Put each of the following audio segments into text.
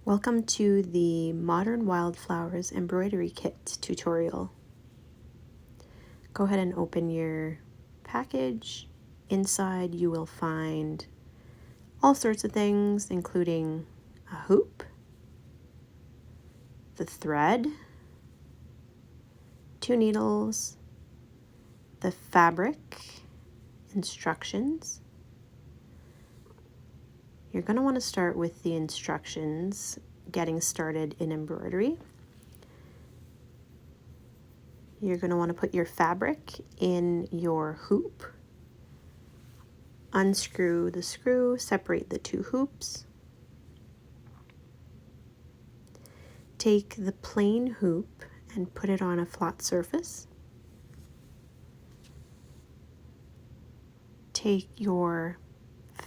Welcome to the Modern Wildflowers embroidery kit tutorial. Go ahead and open your package. Inside you will find all sorts of things, including a hoop, the thread, 2 needles, the fabric, instructions. You're going to want to start with the instructions, getting started in embroidery. You're going to want to put your fabric in your hoop. Unscrew the screw, separate the 2 hoops. Take the plain hoop and put it on a flat surface. Take your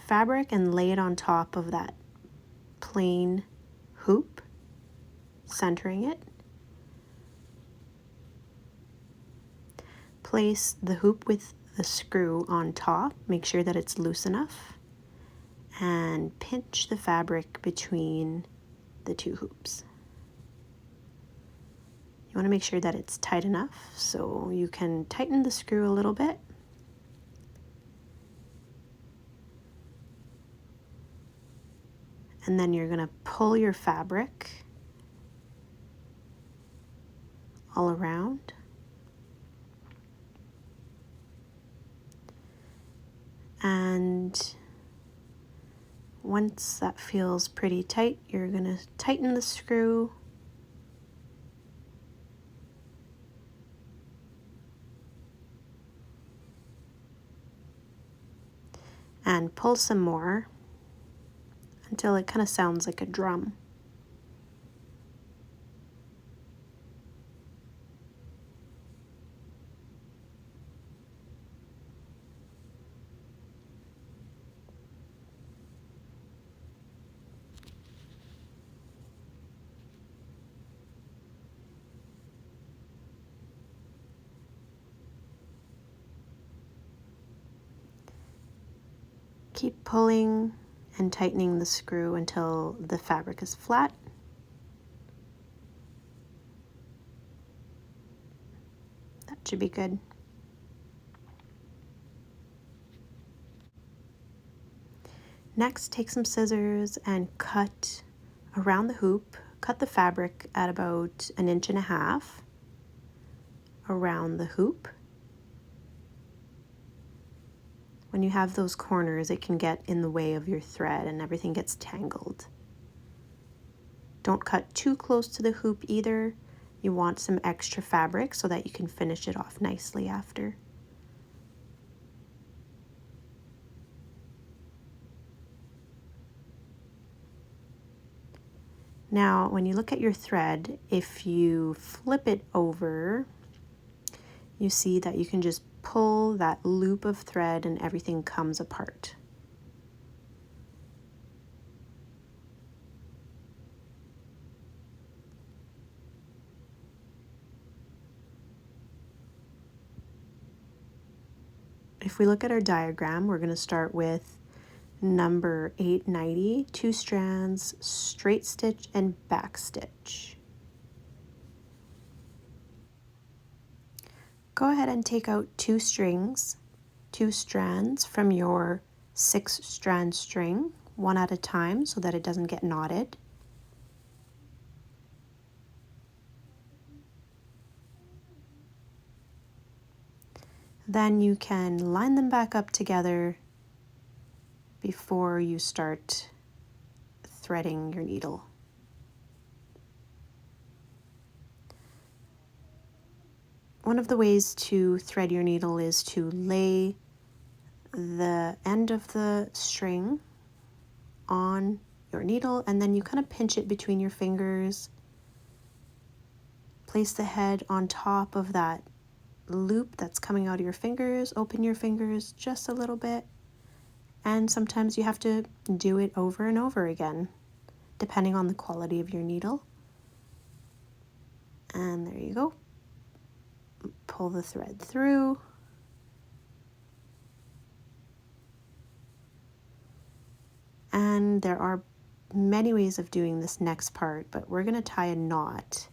fabric and lay it on top of that plain hoop, centering it. Place the hoop with the screw on top, make sure that it's loose enough, and pinch the fabric between the 2 hoops. You want to make sure that it's tight enough so you can tighten the screw a little bit. And then you're going to pull your fabric all around. And once that feels pretty tight, you're going to tighten the screw. And pull some more until it kind of sounds like a drum. Keep pulling and tightening the screw until the fabric is flat. That should be good. Next, take some scissors and cut around the hoop. Cut the fabric at about 1.5 inches around the hoop. When you have those corners, it can get in the way of your thread and everything gets tangled. Don't cut too close to the hoop either. You want some extra fabric so that you can finish it off nicely after. Now, when you look at your thread, if you flip it over, you see that you can just pull that loop of thread and everything comes apart. If we look at our diagram, we're going to start with number 890, 2 strands, straight stitch and back stitch. Go ahead and take out 2 strands from your 6-strand string, one at a time so that it doesn't get knotted. Then you can line them back up together before you start threading your needle. One of the ways to thread your needle is to lay the end of the string on your needle and then you kind of pinch it between your fingers. Place the head on top of that loop that's coming out of your fingers. Open your fingers just a little bit. And sometimes you have to do it over and over again, depending on the quality of your needle. And there you go. Pull the thread through. And there are many ways of doing this next part, but we're going to tie a knot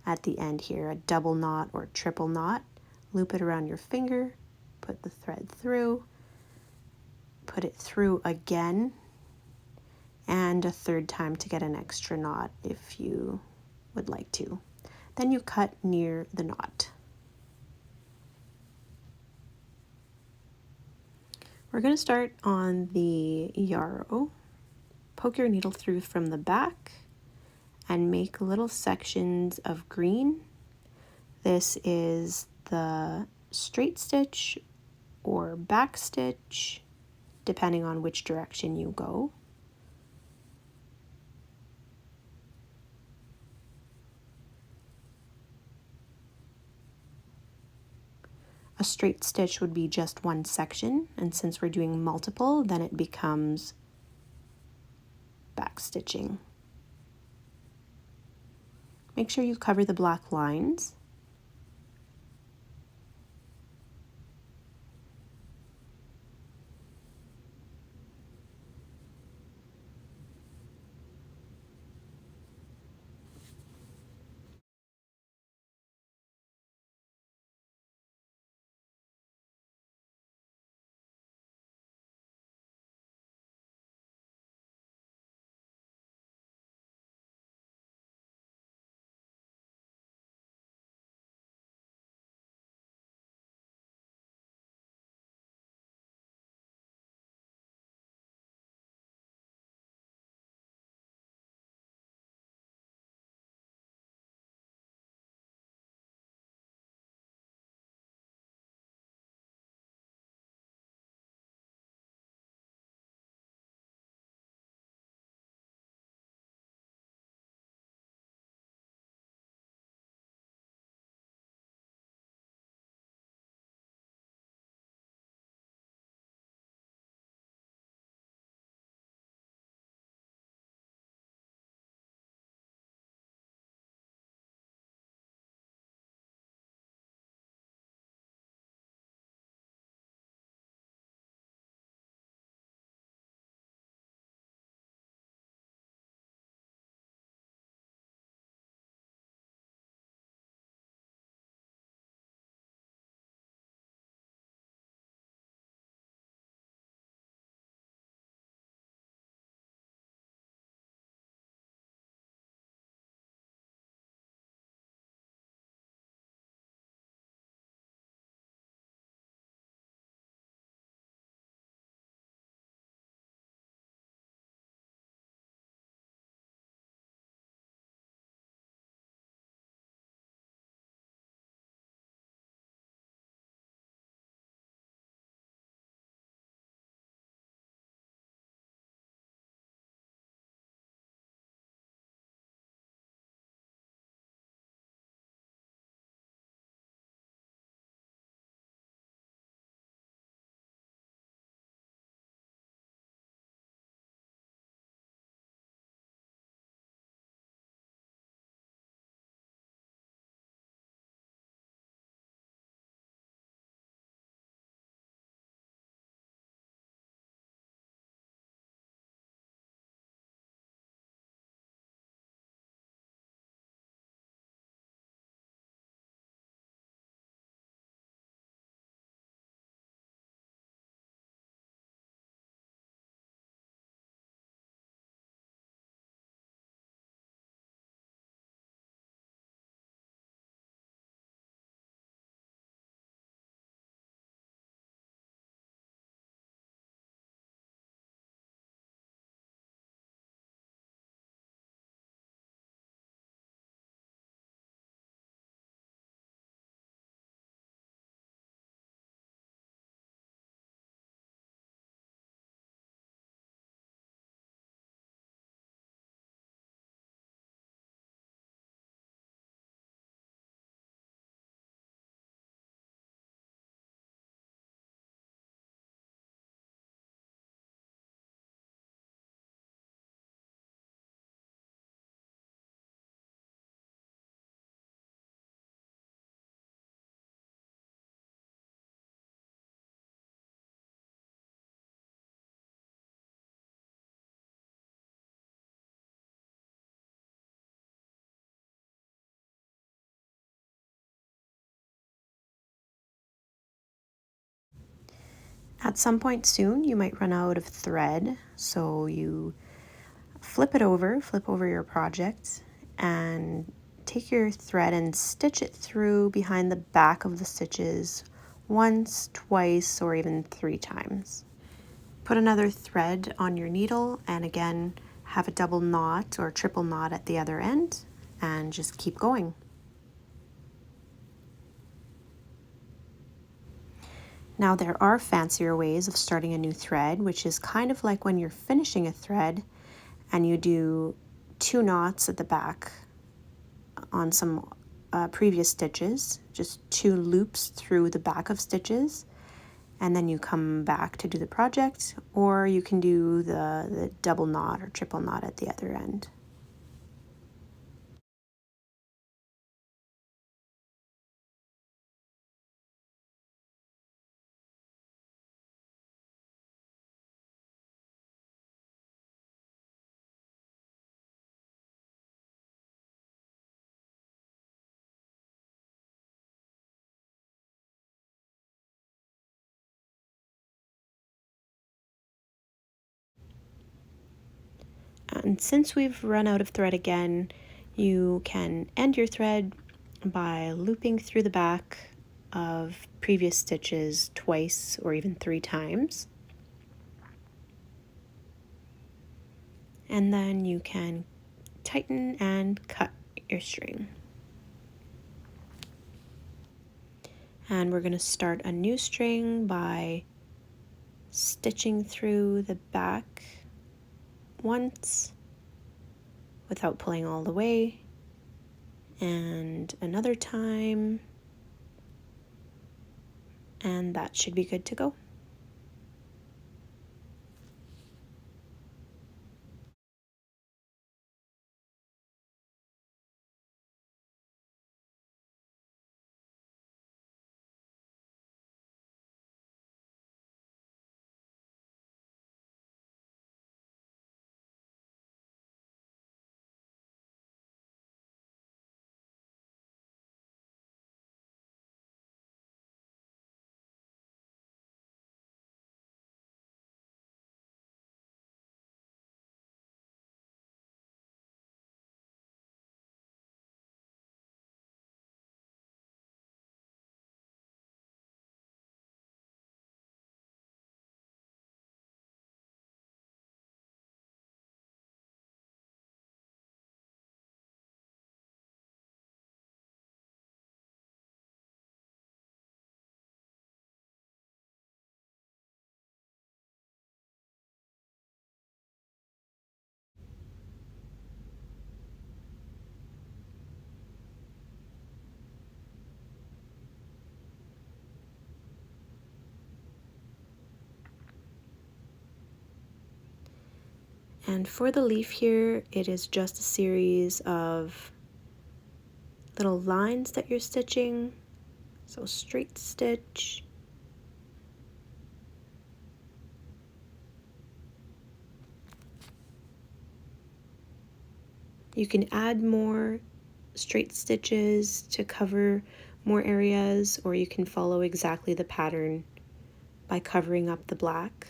at the end here, a double knot or triple knot. Loop it around your finger, put the thread through, put it through again, and a third time to get an extra knot if you would like to. Then you cut near the knot. We're going to start on the yarrow. Poke your needle through from the back and make little sections of green. This is the straight stitch or back stitch, depending on which direction you go. A straight stitch would be just one section, and since we're doing multiple, then it becomes back stitching. Make sure you cover the black lines. At some point soon, you might run out of thread, so you flip over your project, and take your thread and stitch it through behind the back of the stitches once, twice, or even 3 times. Put another thread on your needle and again have a double knot or triple knot at the other end and just keep going. Now there are fancier ways of starting a new thread, which is kind of like when you're finishing a thread and you do 2 knots at the back on some previous stitches, just 2 loops through the back of stitches, and then you come back to do the project, or you can do the double knot or triple knot at the other end. And since we've run out of thread again, you can end your thread by looping through the back of previous stitches twice or even 3 times. And then you can tighten and cut your string. And we're going to start a new string by stitching through the back once without pulling all the way, and another time, and that should be good to go. And for the leaf here, it is just a series of little lines that you're stitching. So straight stitch, you can add more straight stitches to cover more areas, or you can follow exactly the pattern by covering up the black.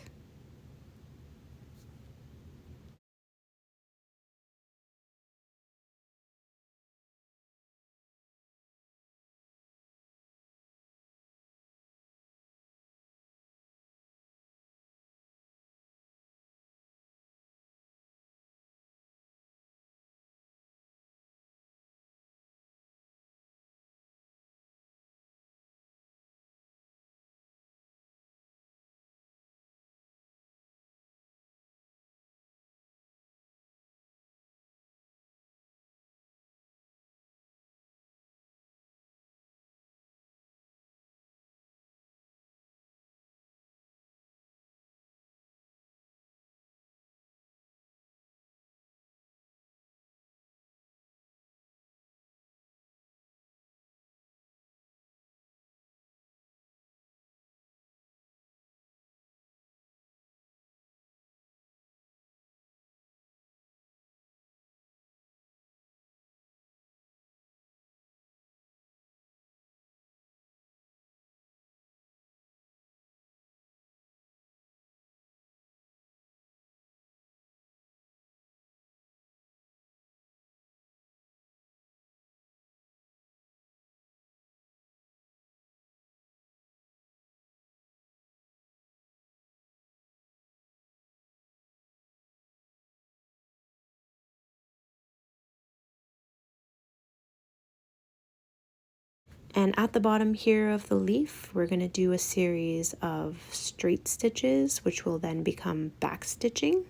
And at the bottom here of the leaf, we're going to do a series of straight stitches, which will then become back stitching.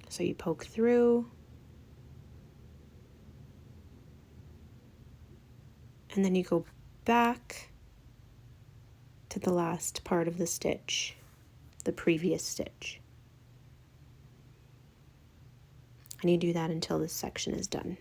So you poke through, and then you go back to the last part of the stitch, the previous stitch. And you do that until this section is done.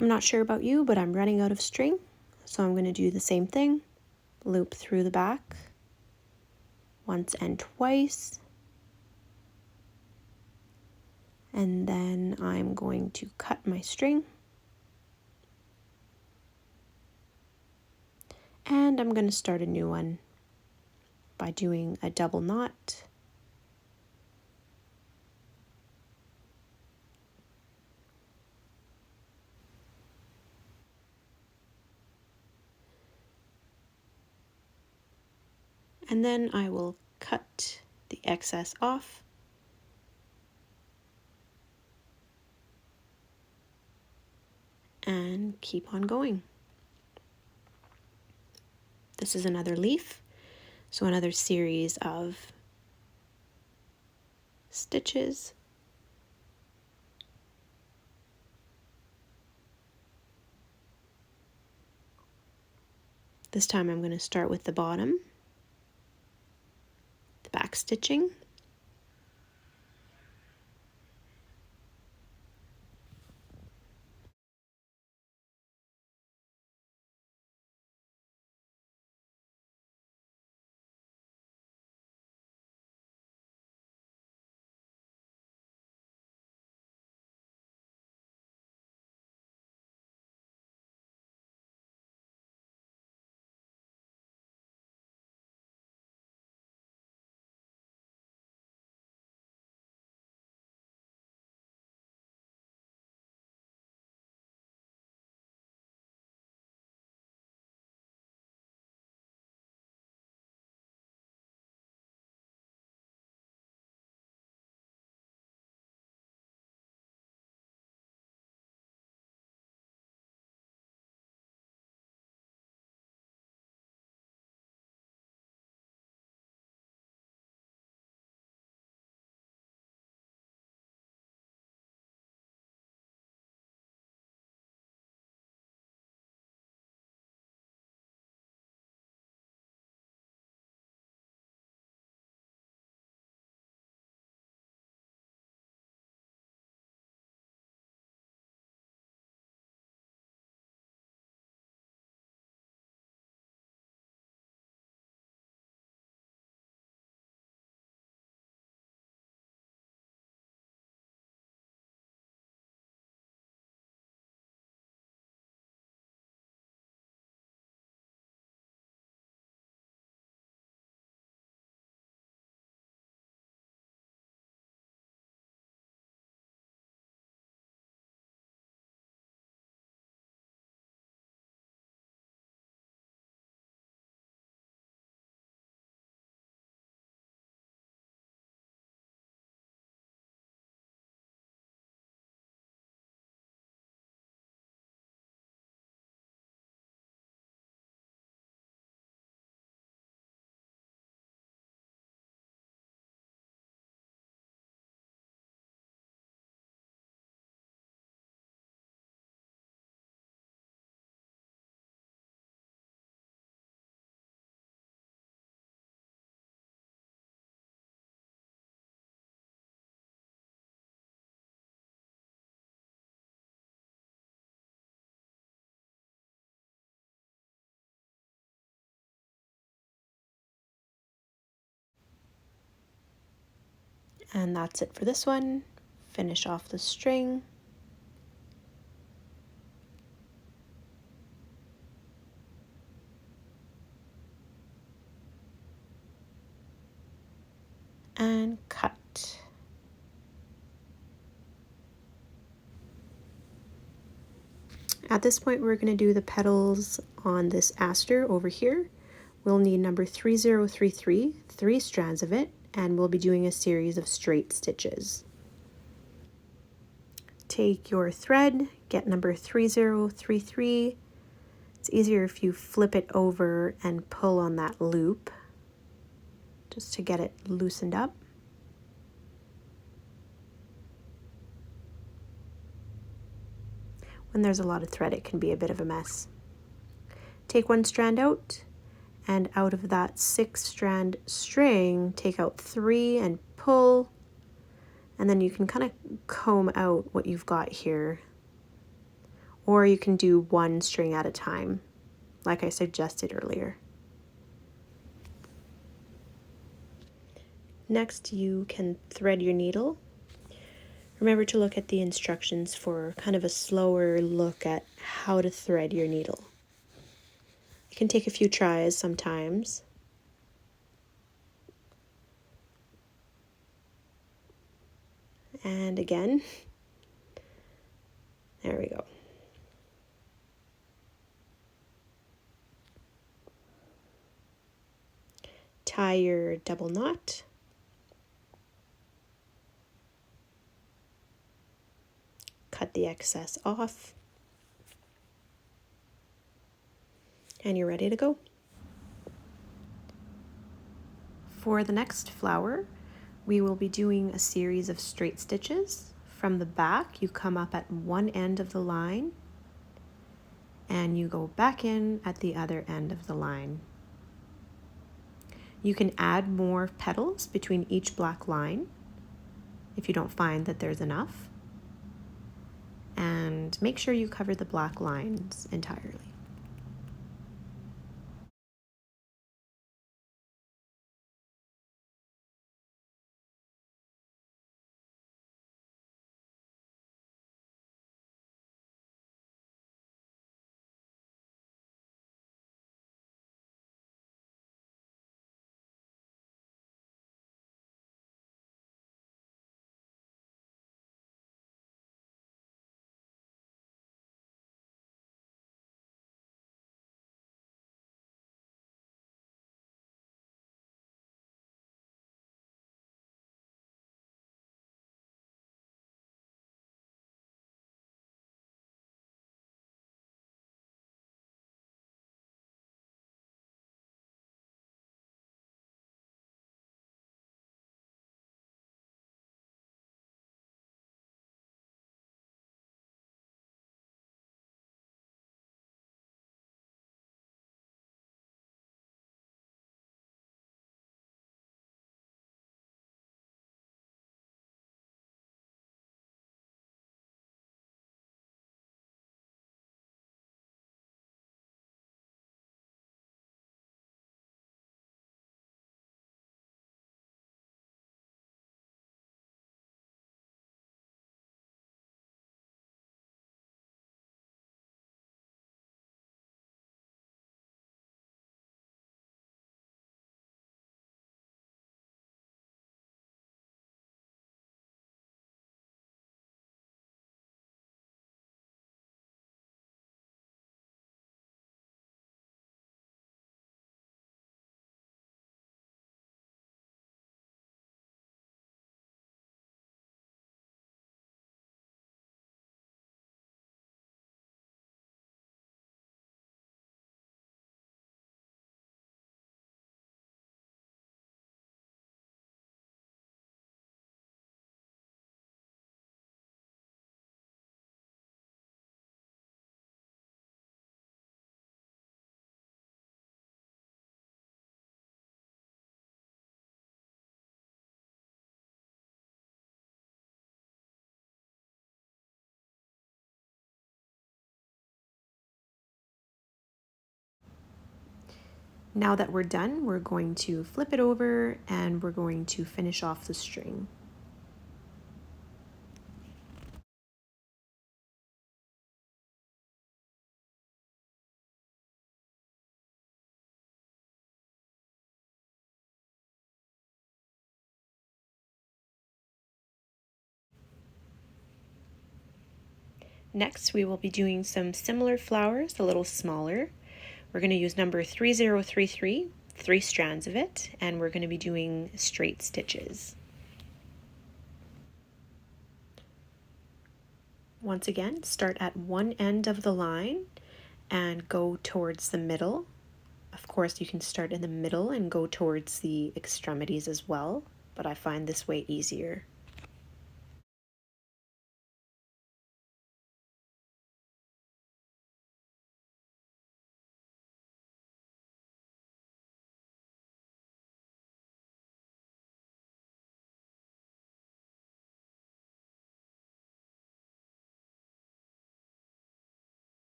I'm not sure about you, but I'm running out of string, so I'm going to do the same thing. Loop through the back once and twice, and then I'm going to cut my string, and I'm going to start a new one by doing a double knot, and then I will cut the excess off, and keep on going. This is another leaf, so another series of stitches. This time I'm going to start with the bottom, the back stitching, And that's it for this one. Finish off the string. And cut. At this point, we're going to do the petals on this aster over here. We'll need number 3033, 3 strands of it, and we'll be doing a series of straight stitches. Take your thread, get number 3033. It's easier if you flip it over and pull on that loop just to get it loosened up. When there's a lot of thread, it can be a bit of a mess. Take one strand out, and out of that 6-strand string, take out 3 and pull, and then you can kind of comb out what you've got here. Or you can do 1 string at a time, like I suggested earlier. Next, you can thread your needle. Remember to look at the instructions for kind of a slower look at how to thread your needle. It can take a few tries sometimes. And again. There we go. Tie your double knot. Cut the excess off. And you're ready to go. For the next flower, we will be doing a series of straight stitches. From the back, you come up at one end of the line and you go back in at the other end of the line. You can add more petals between each black line if you don't find that there's enough. And make sure you cover the black lines entirely. Now that we're done, we're going to flip it over and we're going to finish off the string. Next, we will be doing some similar flowers, a little smaller. We're going to use number 3033, 3 strands of it, and we're going to be doing straight stitches. Once again, start at one end of the line and go towards the middle. Of course, you can start in the middle and go towards the extremities as well, but I find this way easier.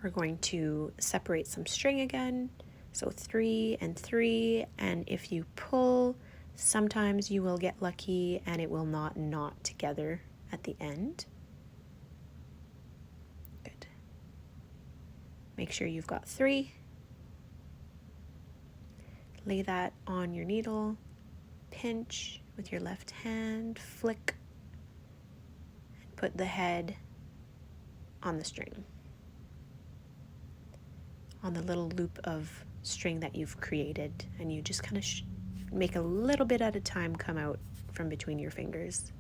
We're going to separate some string again, so 3 and 3, and if you pull, sometimes you will get lucky and it will not knot together at the end. Good. Make sure you've got 3. Lay that on your needle, pinch with your left hand, flick, and put the head on the string, on the little loop of string that you've created, and you just kind of make a little bit at a time come out from between your fingers.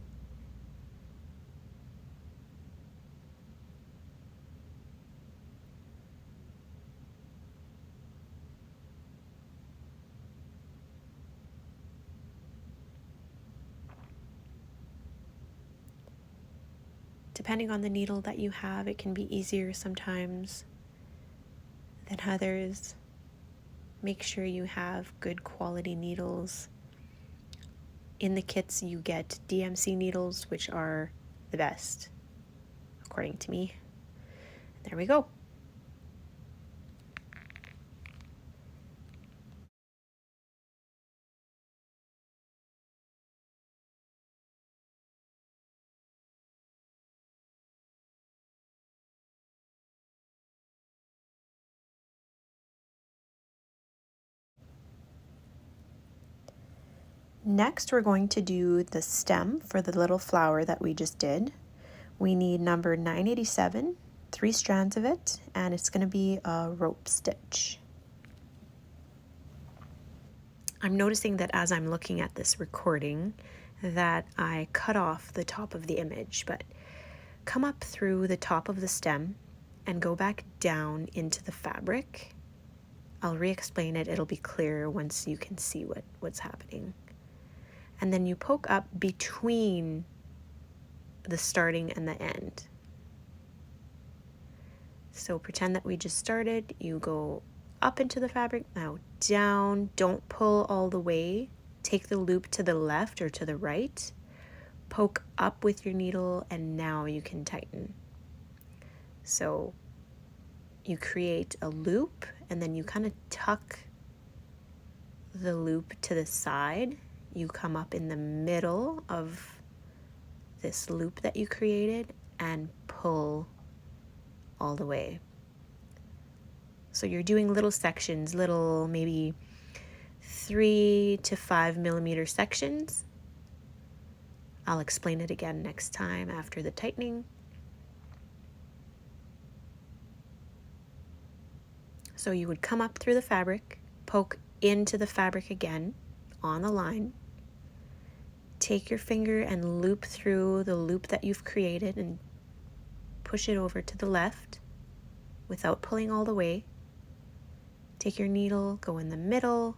Depending on the needle that you have, it can be easier sometimes than others. Make sure you have good quality needles In the kits, you get DMC needles, which are the best, according to me. There we go. Next, we're going to do the stem for the little flower that we just did. We need number 987, 3 strands of it, and it's going to be a rope stitch. I'm noticing that as I'm looking at this recording that I cut off the top of the image, but come up through the top of the stem and go back down into the fabric. I'll re-explain it, it'll be clearer once you can see what's happening. And then you poke up between the starting and the end. So pretend that we just started, you go up into the fabric, now down, don't pull all the way, take the loop to the left or to the right, poke up with your needle, and now you can tighten. So you create a loop and then you kind of tuck the loop to the side. You come up in the middle of this loop that you created and pull all the way. So you're doing little sections, little maybe 3 to 5 millimeter sections. I'll explain it again next time after the tightening. So you would come up through the fabric, poke into the fabric again on the line, take your finger and loop through the loop that you've created and push it over to the left without pulling all the way. Take your needle, go in the middle,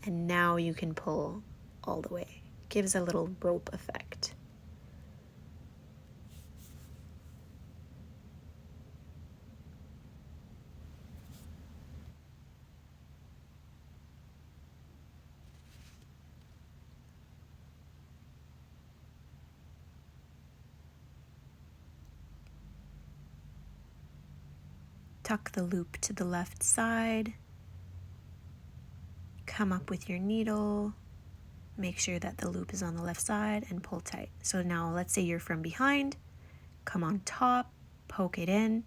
and now you can pull all the way. Gives a little rope effect. Tuck the loop to the left side, come up with your needle, make sure that the loop is on the left side and pull tight. So now let's say you're from behind, come on top, poke it in,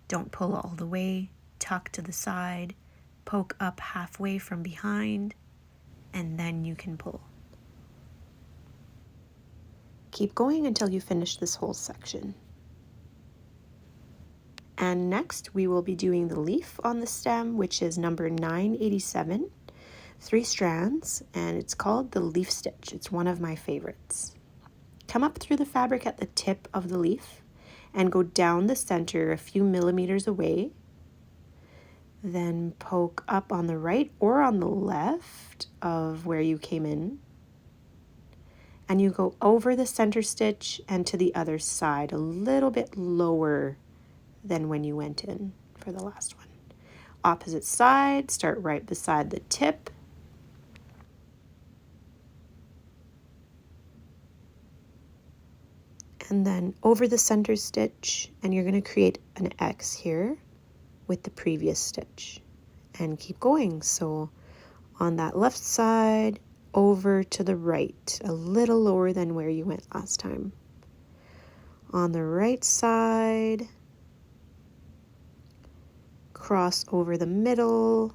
don't pull all the way, tuck to the side, poke up halfway from behind, and then you can pull. Keep going until you finish this whole section. And next we will be doing the leaf on the stem, which is number 987, 3 strands, and it's called the leaf stitch. It's one of my favorites. Come up through the fabric at the tip of the leaf and go down the center a few millimeters away. Then poke up on the right or on the left of where you came in. And you go over the center stitch and to the other side, a little bit lower than when you went in for the last one. Opposite side, start right beside the tip. And then over the center stitch, and you're going to create an X here with the previous stitch. And keep going. So on that left side, over to the right, a little lower than where you went last time. On the right side, cross over the middle,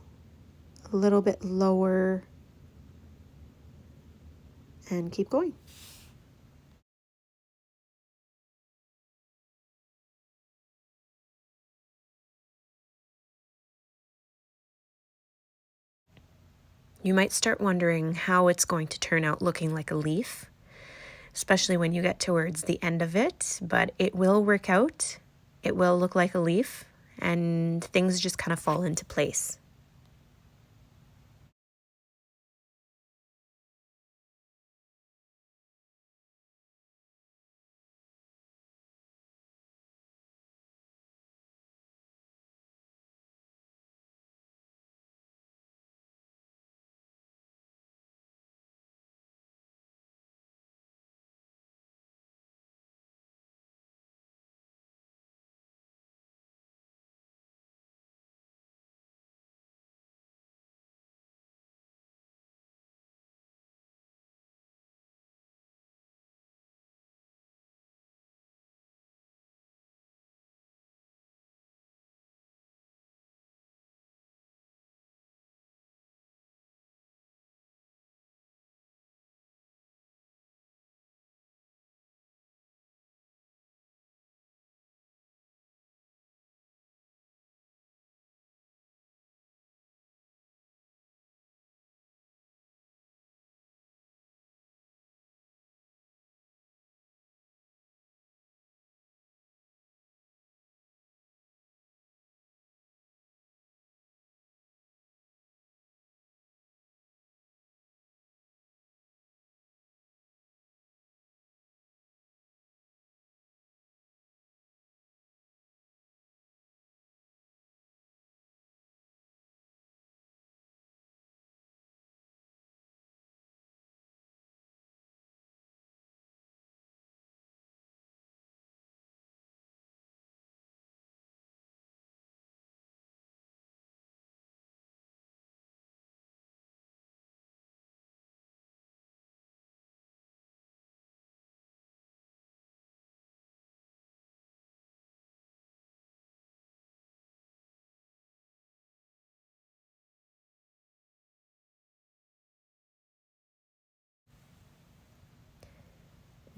a little bit lower, and keep going. You might start wondering how it's going to turn out looking like a leaf, especially when you get towards the end of it, but it will work out. It will look like a leaf, and things just kind of fall into place.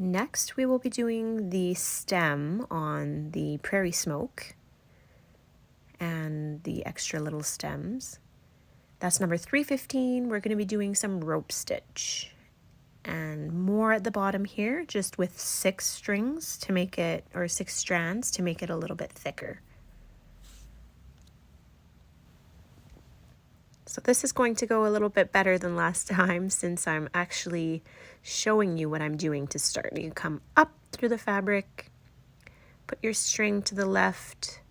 Next, we will be doing the stem on the prairie smoke and the extra little stems. That's number 315. We're going to be doing some rope stitch and more at the bottom here, just with 6 strings to make it, or 6 strands to make it a little bit thicker. So this is going to go a little bit better than last time since I'm actually showing you what I'm doing to start. You come up through the fabric, put your string to the left,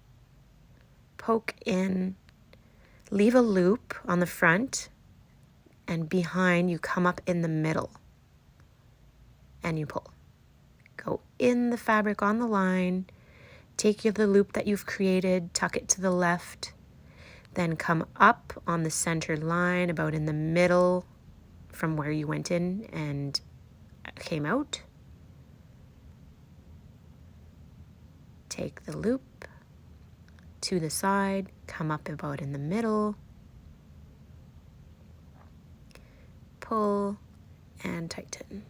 poke in, leave a loop on the front, and behind you come up in the middle and you pull. Go in the fabric on the line, take the loop that you've created, tuck it to the left, then come up on the center line about in the middle from where you went in and came out. Take the loop to the side, come up about in the middle, pull and tighten.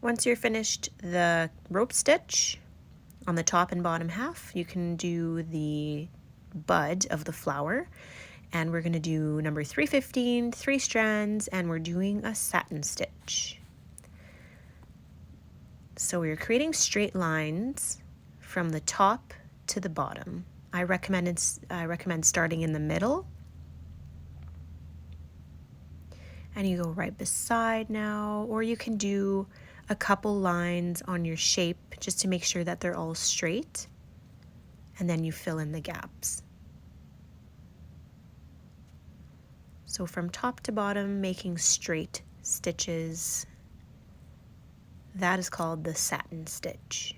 Once you're finished the rope stitch on the top and bottom half, you can do the bud of the flower. And we're going to do number 315, 3 strands, and we're doing a satin stitch. So we're creating straight lines from the top to the bottom. I recommend starting in the middle. And you go right beside now, or you can do a couple lines on your shape just to make sure that they're all straight. And then you fill in the gaps. So from top to bottom, making straight stitches. That is called the satin stitch.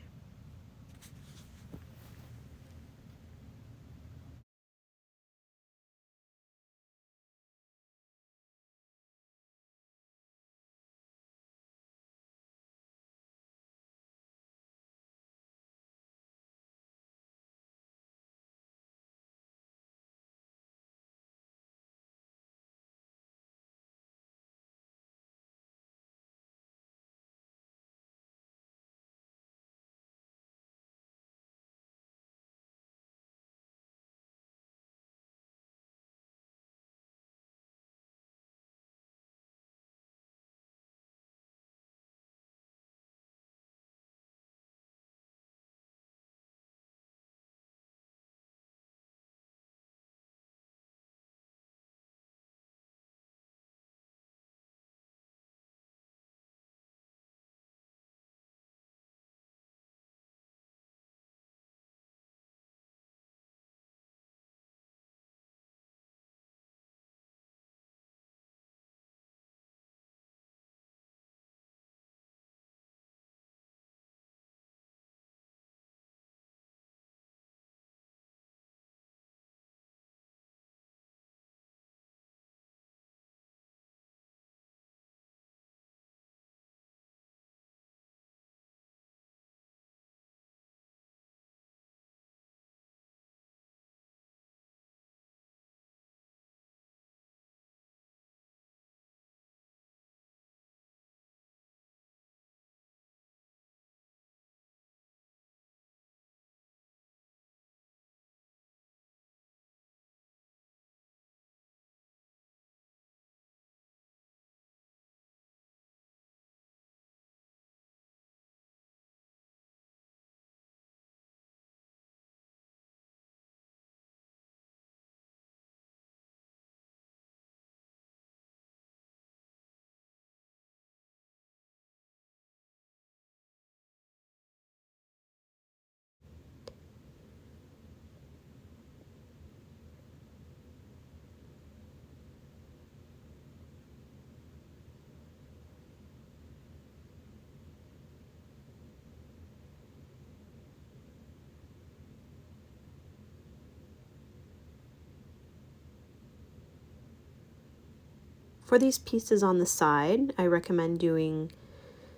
For these pieces on the side, I recommend doing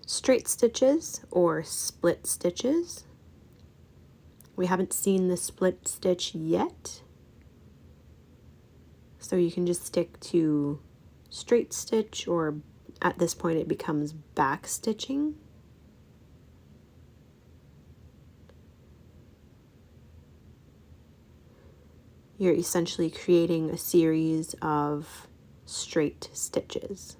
straight stitches or split stitches. We haven't seen the split stitch yet, so you can just stick to straight stitch, or at this point it becomes back stitching. You're essentially creating a series of straight stitches.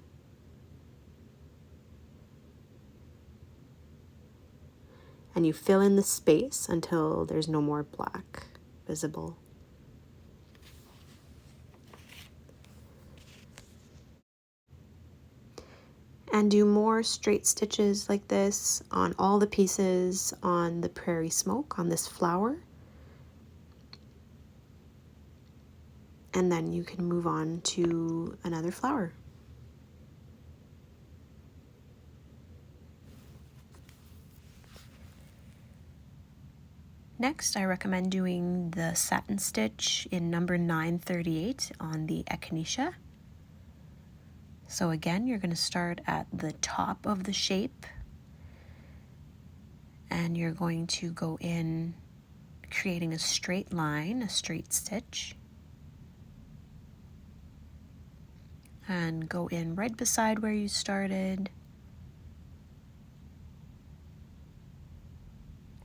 And you fill in the space until there's no more black visible. And do more straight stitches like this on all the pieces on the prairie smoke, on this flower. And then you can move on to another flower. Next, I recommend doing the satin stitch in number 938 on the echinacea. So again, you're going to start at the top of the shape, and you're going to go in creating a straight line, a straight stitch, and go in right beside where you started,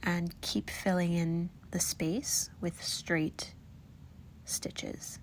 and keep filling in the space with straight stitches.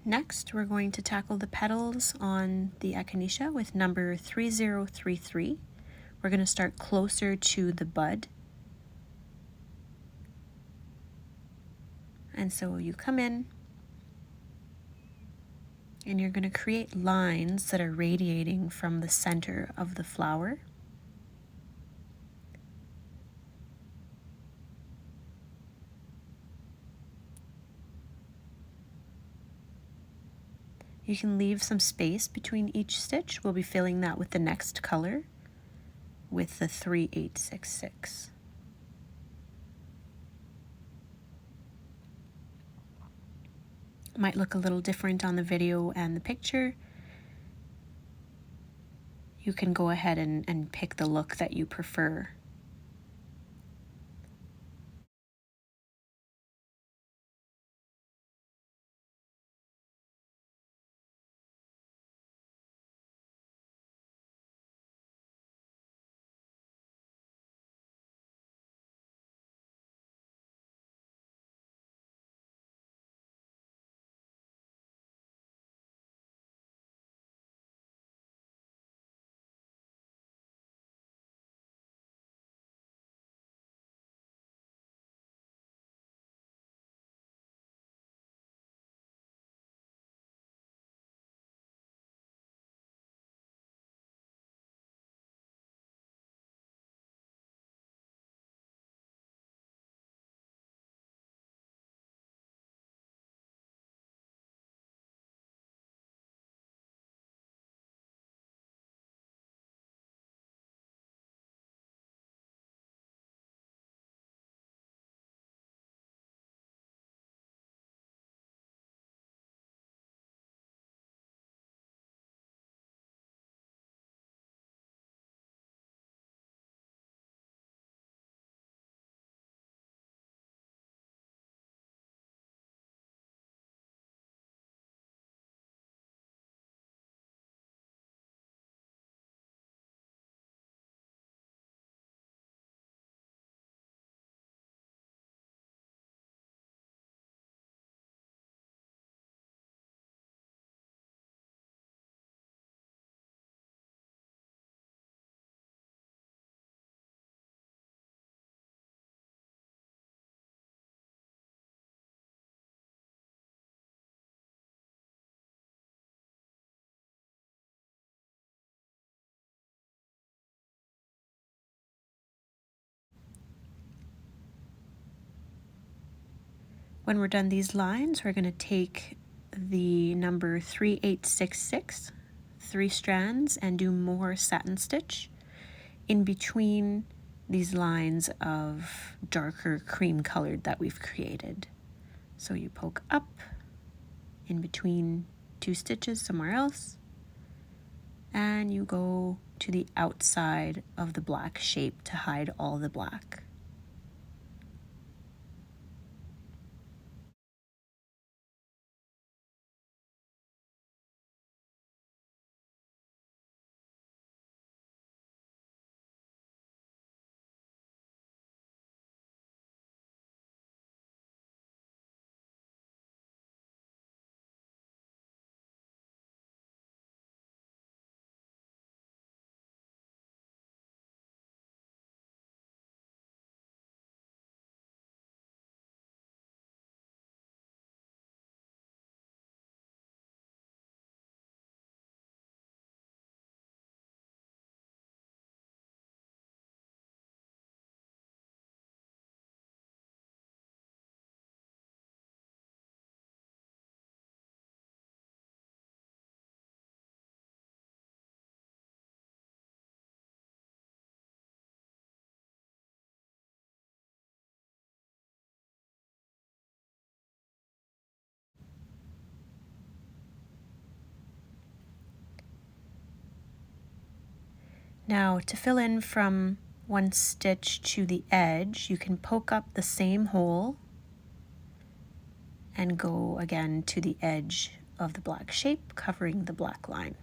Next, we're going to tackle the petals on the echinacea with number 3033. We're going to start closer to the bud. And so you come in and you're going to create lines that are radiating from the center of the flower. You can leave some space between each stitch. We'll be filling that with the next color with the 3866. Might look a little different on the video and the picture. You can go ahead and pick the look that you prefer. When we're done these lines, we're going to take the number 3866, 3 strands, and do more satin stitch in between these lines of darker cream colored that we've created. So you poke up in between 2 stitches somewhere else, and you go to the outside of the black shape to hide all the black. Now, to fill in from one stitch to the edge, you can poke up the same hole and go again to the edge of the black shape, covering the black line.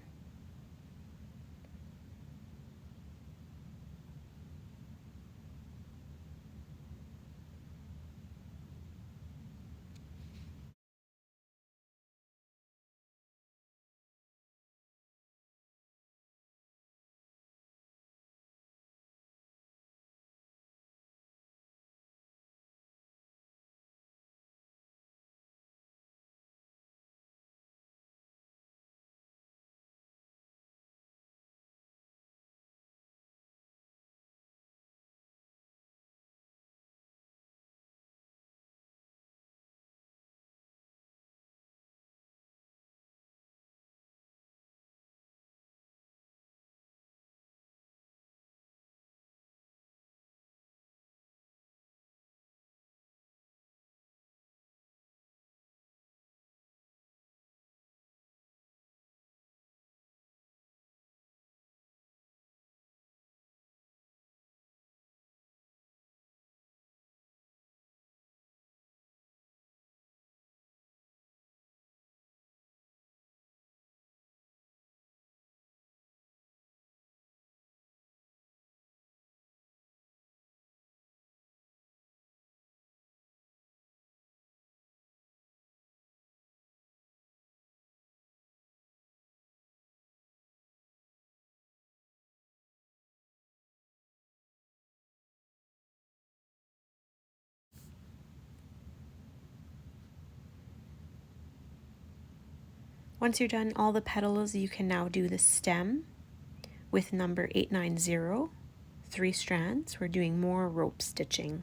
Once you're done all the petals, you can now do the stem with number 890, 3 strands. We're doing more rope stitching.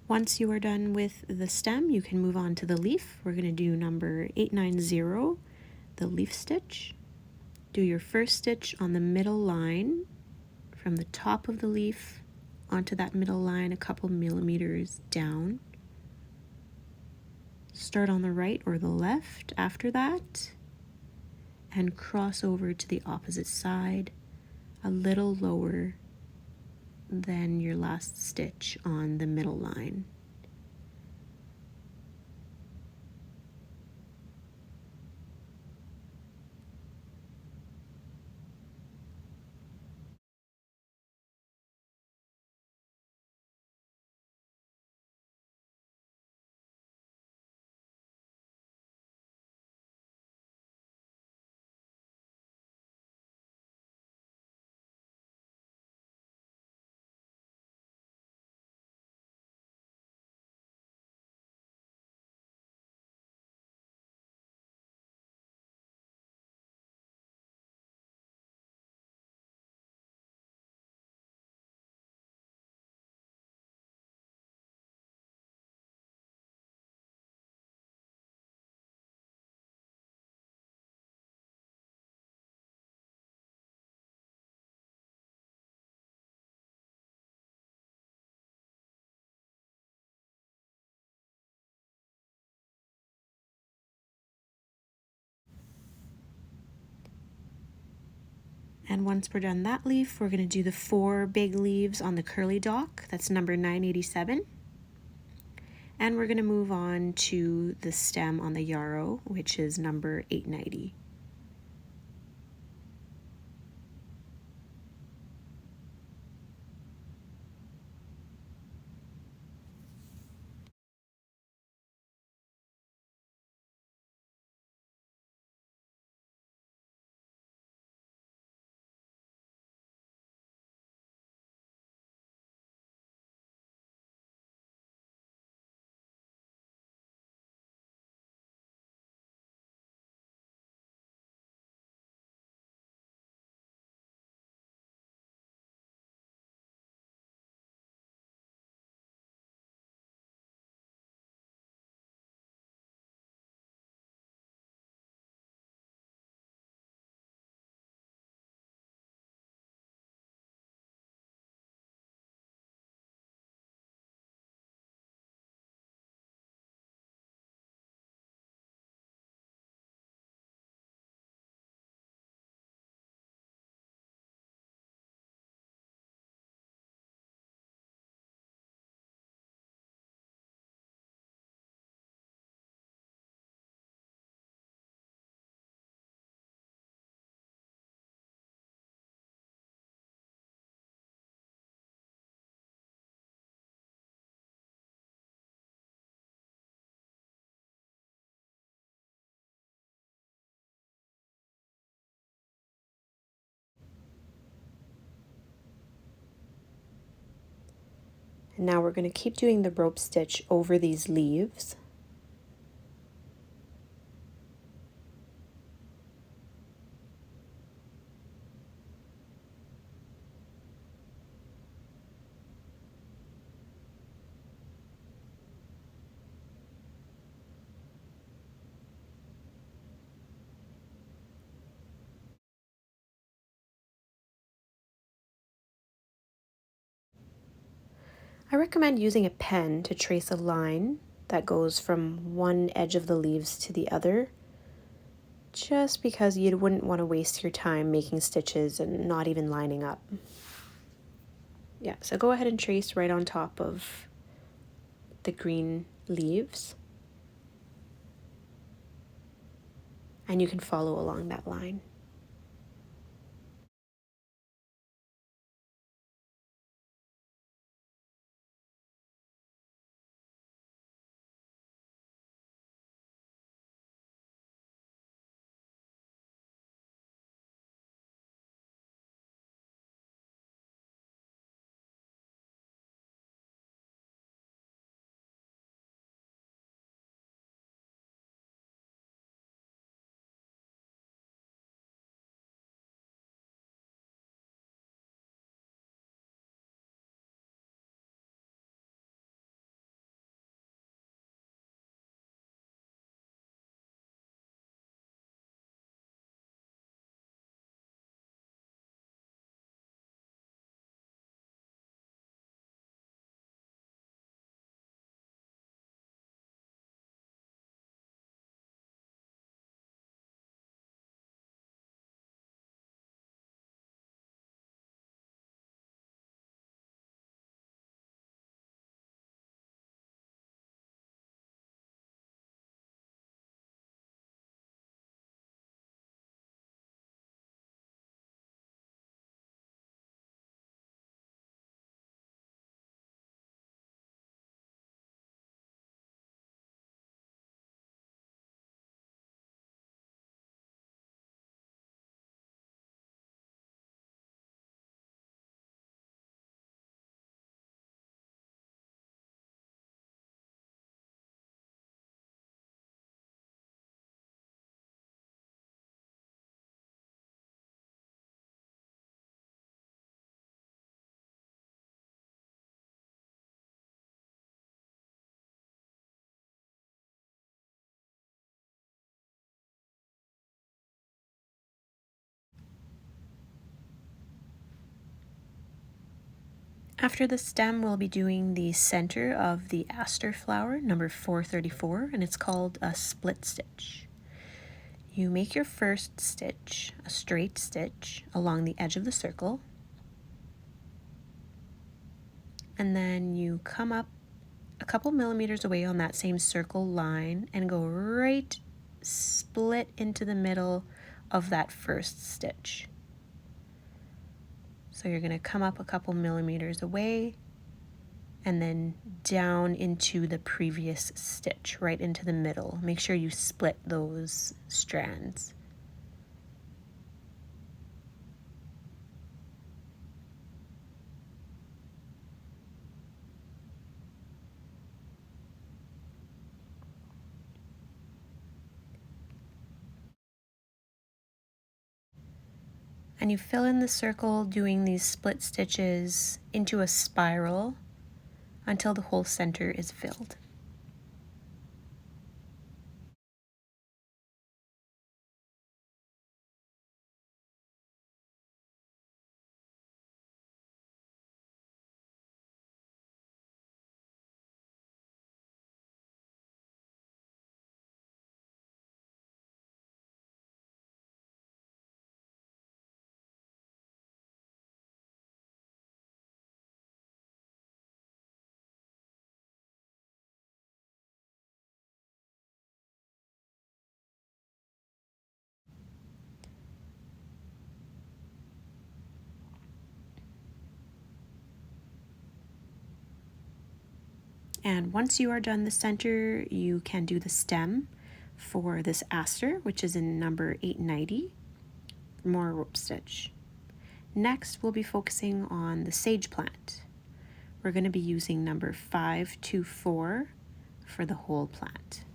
Once you are done with the stem, you can move on to the leaf. We're going to do number 890, the leaf stitch. Do your first stitch on the middle line from the top of the leaf onto that middle line a couple millimeters down. Start on the right or the left after that and cross over to the opposite side a little lower then your last stitch on the middle line. And once we're done that leaf, we're going to do the 4 big leaves on the curly dock. That's number 987. And we're going to move on to the stem on the yarrow, which is number 890. And now we're going to keep doing the rope stitch over these leaves. I recommend using a pen to trace a line that goes from one edge of the leaves to the other, just because you wouldn't want to waste your time making stitches and not even lining up. Yeah, so go ahead and trace right on top of the green leaves, and you can follow along that line. After the stem, we'll be doing the center of the aster flower, number 434, and it's called a split stitch. You make your first stitch, a straight stitch, along the edge of the circle, and then you come up a couple millimeters away on that same circle line and go right split into the middle of that first stitch. So you're going to come up a couple millimeters away and then down into the previous stitch, right into the middle. Make sure you split those strands. And you fill in the circle doing these split stitches into a spiral until the whole center is filled. And once you are done the center, you can do the stem for this aster, which is in number 890, more rope stitch. Next, we'll be focusing on the sage plant. We're going to be using number 524 for the whole plant.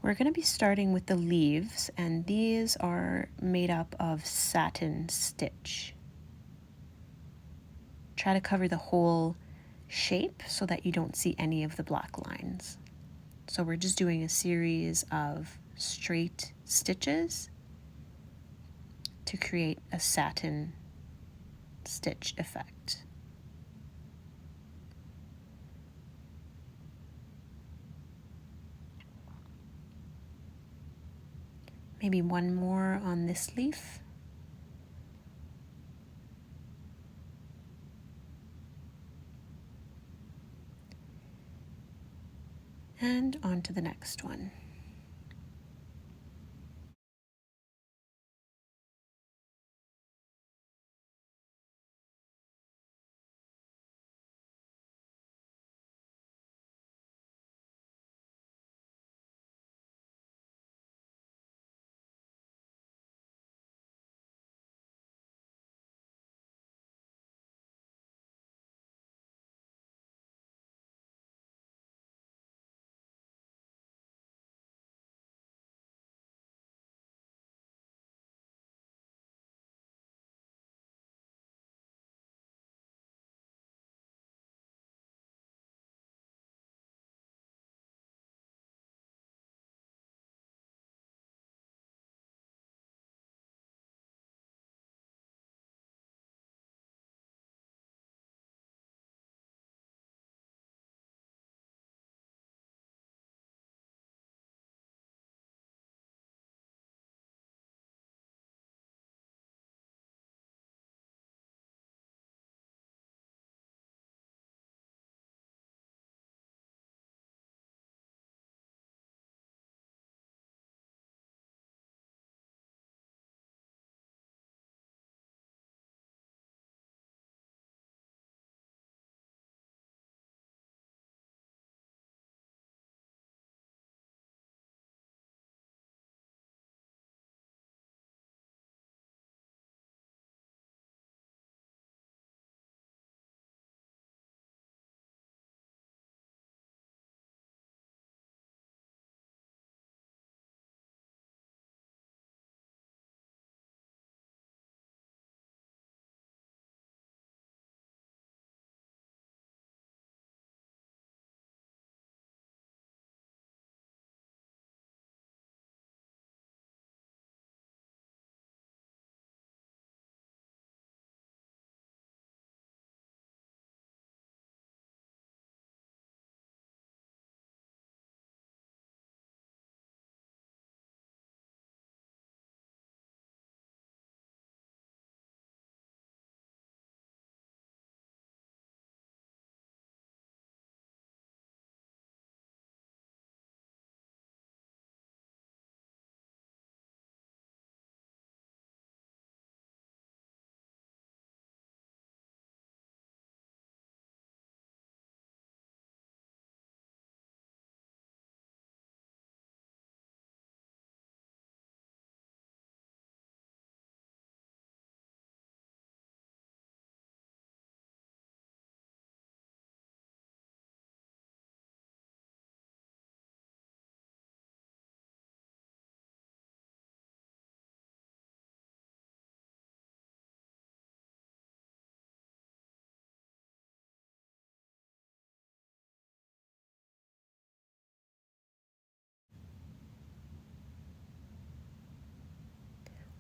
We're going to be starting with the leaves, and these are made up of satin stitch. Try to cover the whole shape so that you don't see any of the black lines. So we're just doing a series of straight stitches to create a satin stitch effect. Maybe one more on this leaf. And on to the next one.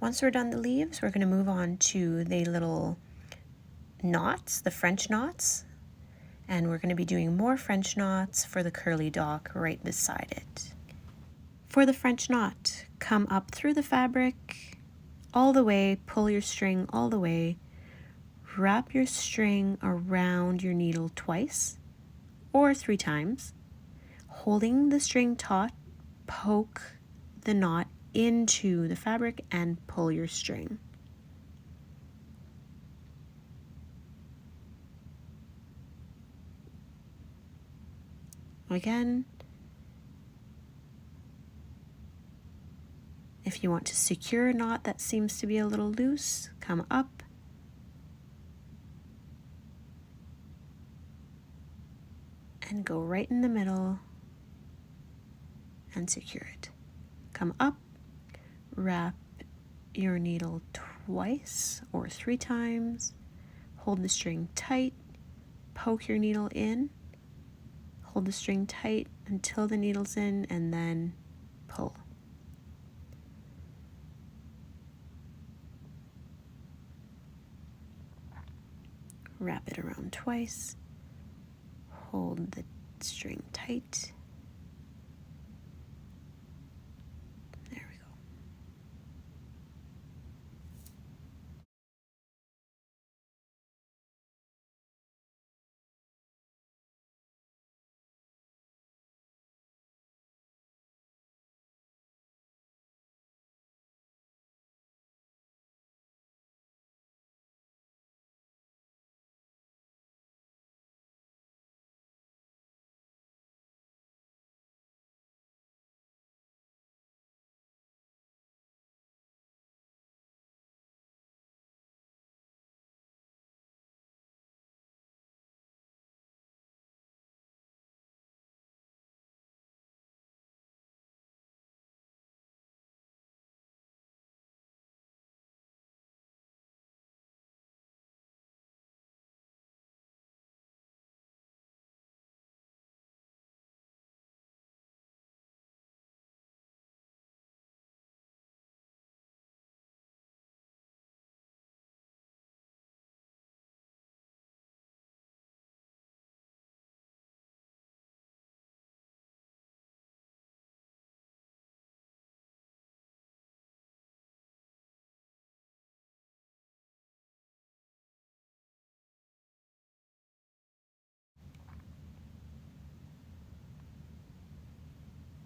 Once we're done the leaves, we're going to move on to the little knots, the French knots, and we're going to be doing more French knots for the curly dock right beside it. For the French knot, come up through the fabric all the way, pull your string all the way, wrap your string around your needle twice or 3 times, holding the string taut, poke the knot into the fabric and pull your string. Again, if you want to secure a knot that seems to be a little loose, come up and go right in the middle and secure it. Come up, wrap your needle twice or 3 times, hold the string tight, poke your needle in, hold the string tight until the needle's in, and then pull. Wrap it around twice, hold the string tight. There we go.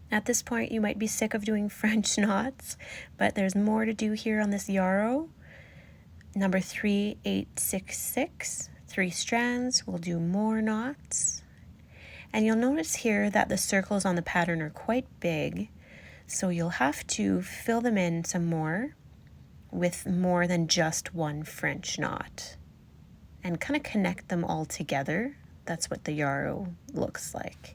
At this point, you might be sick of doing French knots, but there's more to do here on this yarrow. Number 3866, 3 strands, we'll do more knots. And you'll notice here that the circles on the pattern are quite big, so you'll have to fill them in some more with more than just one French knot and kind of connect them all together. That's what the yarrow looks like.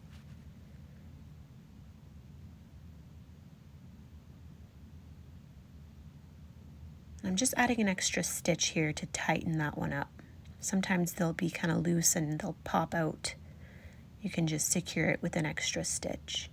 I'm just adding an extra stitch here to tighten that one up. Sometimes they'll be kind of loose and they'll pop out. You can just secure it with an extra stitch.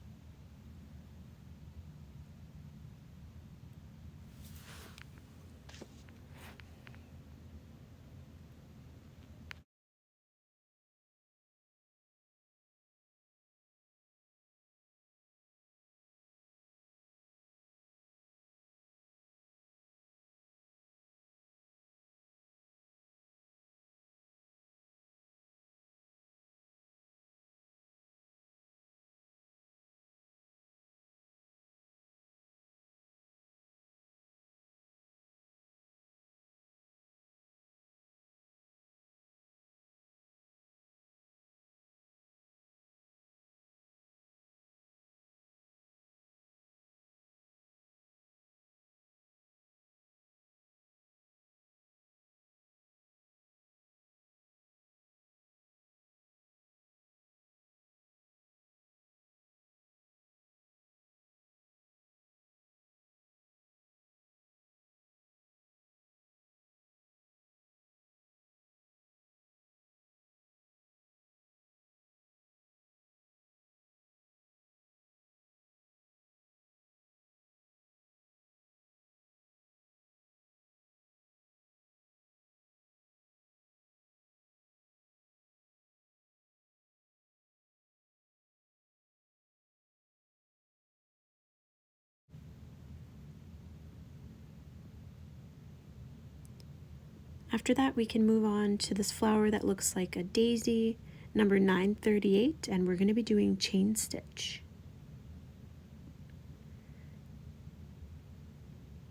After that, we can move on to this flower that looks like a daisy, number 938, and we're going to be doing chain stitch.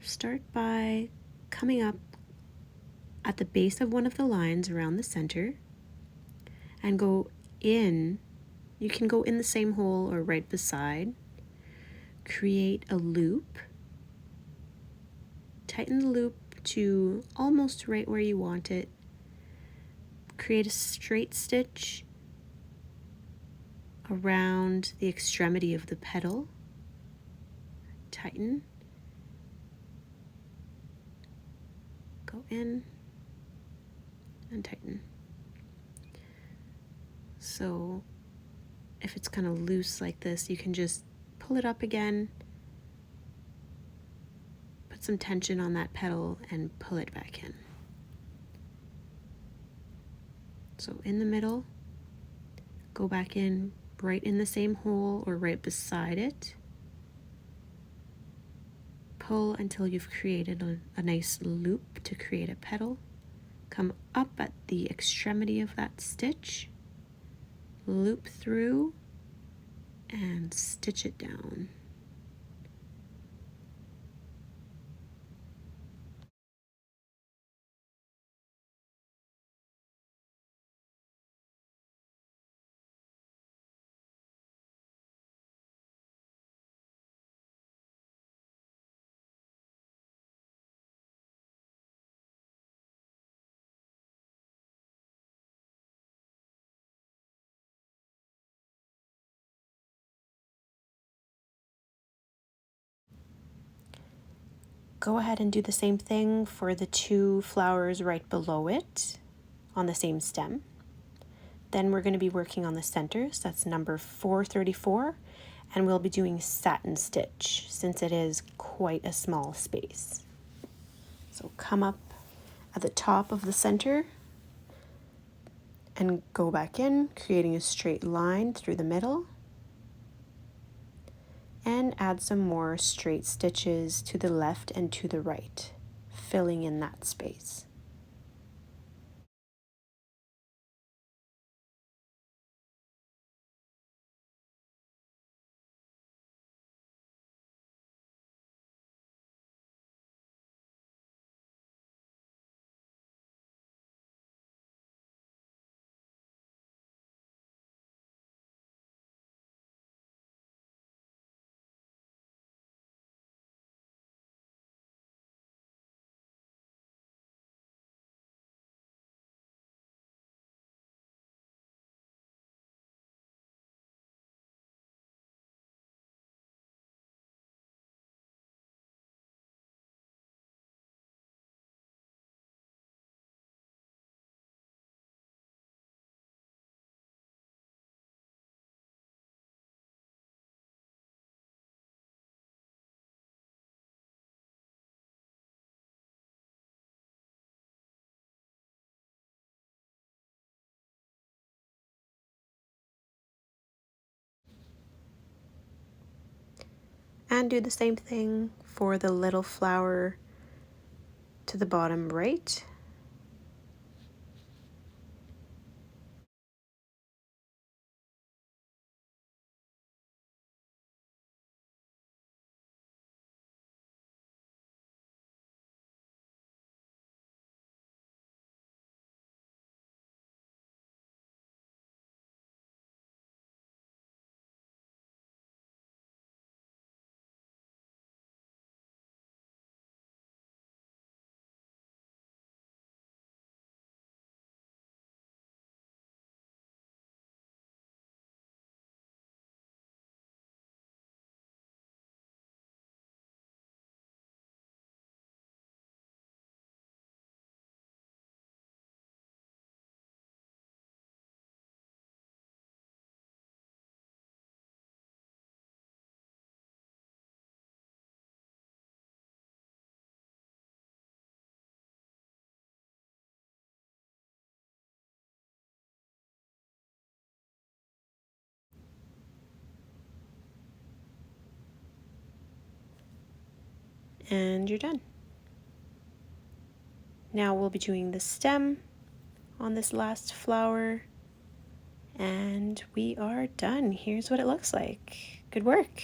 Start by coming up at the base of one of the lines around the center and go in. You can go in the same hole or right beside. Create a loop. Tighten the loop to almost right where you want it. Create a straight stitch around the extremity of the petal. Tighten. Go in and tighten. So if it's kind of loose like this, you can just pull it up again, put some tension on that petal and pull it back in. So in the middle, go back in right in the same hole or right beside it. Pull until you've created a nice loop to create a petal. Come up at the extremity of that stitch, loop through, and stitch it down. Go ahead and do the same thing for the two flowers right below it on the same stem. Then we're going to be working on the center, so that's number 434, and we'll be doing satin stitch since it is quite a small space. So come up at the top of the center and go back in, creating a straight line through the middle, and add some more straight stitches to the left and to the right, filling in that space. And do the same thing for the little flower to the bottom right. And you're done. Now we'll be doing the stem on this last flower, and we are done. Here's what it looks like. Good work.